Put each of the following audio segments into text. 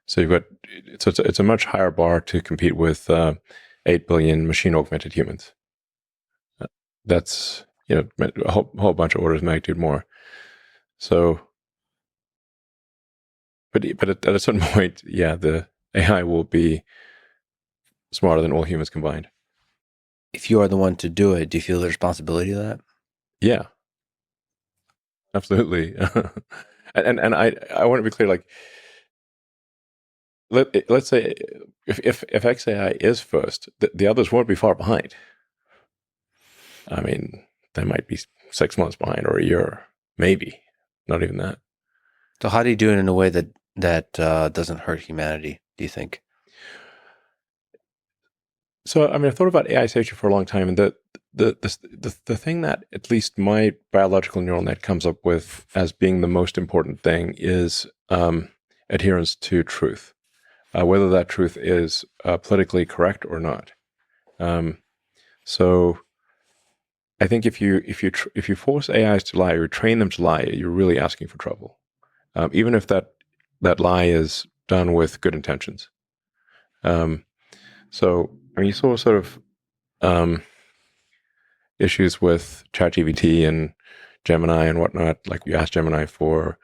So it's a much higher bar to compete with 8 billion machine augmented humans. That's a whole bunch of orders of magnitude more. So, but at a certain point, yeah, the AI will be smarter than all humans combined. If you are the one to do it, do you feel the responsibility of that? Yeah, absolutely. and I want to be clear, like, let's say if XAI is first, the others won't be far behind. I mean, they might be 6 months behind or a year, maybe, not even that. So how do you do it in a way that doesn't hurt humanity, do you think? So, I mean, I've thought about AI safety for a long time, and the thing that at least my biological neural net comes up with as being the most important thing is adherence to truth, whether that truth is politically correct or not. So, I think if you force AIs to lie or train them to lie, you're really asking for trouble, even if that lie is done with good intentions. So, I mean, you saw sort of issues with ChatGPT and Gemini and whatnot. Like, you ask Gemini for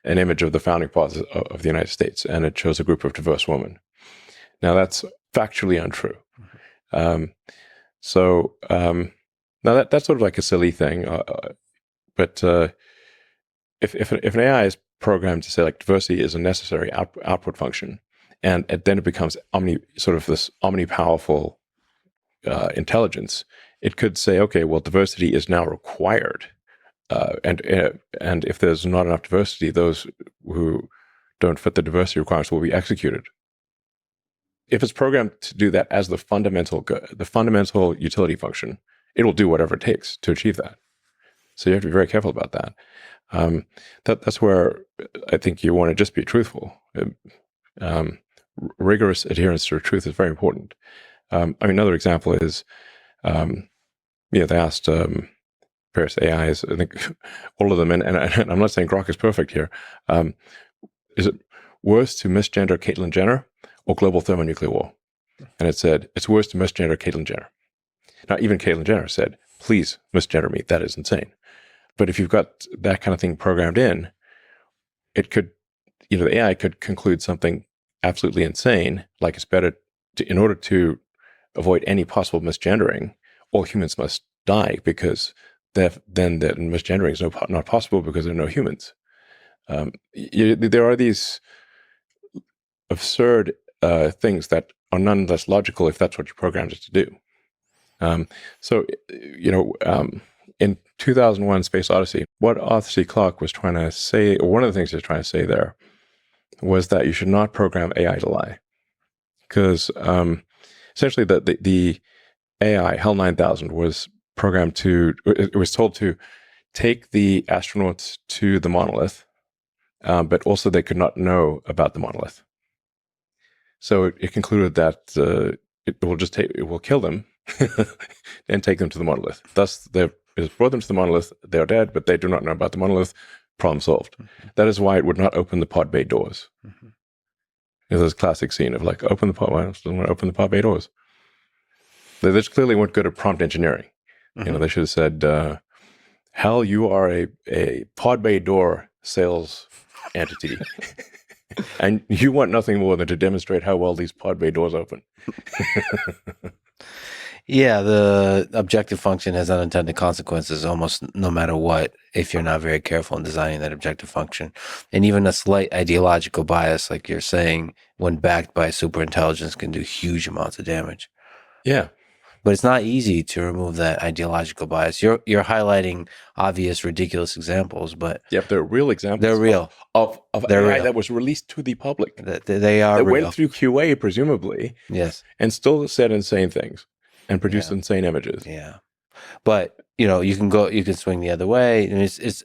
an image of the founding fathers of the United States, and it shows a group of diverse women. Now, that's factually untrue. Now that's sort of like a silly thing, but if an AI is programmed to say, like, diversity is a necessary output function, and then it becomes this omni-powerful intelligence, it could say, okay, well, diversity is now required, and if there's not enough diversity, those who don't fit the diversity requirements will be executed. If it's programmed to do that as the fundamental utility function, it will do whatever it takes to achieve that. So you have to be very careful about that. That's where I think you want to just be truthful. Rigorous adherence to truth is very important. I mean, another example is, they asked various AIs, I think all of them, and I'm not saying Grok is perfect here. Is it worse to misgender Caitlyn Jenner or global thermonuclear war? And it said, it's worse to misgender Caitlyn Jenner. Now, even Caitlyn Jenner said, please misgender me. That is insane. But if you've got that kind of thing programmed in, it could, the AI could conclude something absolutely insane, like it's better in order to avoid any possible misgendering, all humans must die, because then that misgendering is not possible because there are no humans. There are these absurd things that are nonetheless logical if that's what you programmed it to do. In 2001 Space Odyssey, what Arthur C. Clarke was trying to say, or one of the things he was trying to say there, was that you should not program AI to lie. Because essentially the AI, HAL 9000, was programmed it was told to take the astronauts to the monolith, but also they could not know about the monolith. So it concluded that it will kill them and take them to the monolith. Thus, it has brought them to the monolith. They are dead, but they do not know about the monolith. Problem solved. Mm-hmm. That is why it would not open the pod bay doors. Mm-hmm. There's this classic scene of, like, open the pod. Why don't want to open the pod bay doors? They just clearly weren't good at prompt engineering. Mm-hmm. They should have said, "Hal, you are a pod bay door sales entity." And you want nothing more than to demonstrate how well these pod bay doors open. Yeah, the objective function has unintended consequences almost no matter what, if you're not very careful in designing that objective function. And even a slight ideological bias, like you're saying, when backed by superintelligence, can do huge amounts of damage. Yeah. But it's not easy to remove that ideological bias. You're highlighting obvious, ridiculous examples, but yep, they're real examples. They're real of they're AI real. that was released to the public. They are real. Went through QA, presumably. Yes. And still said insane things and produced insane images. Yeah. But you can swing the other way, and it's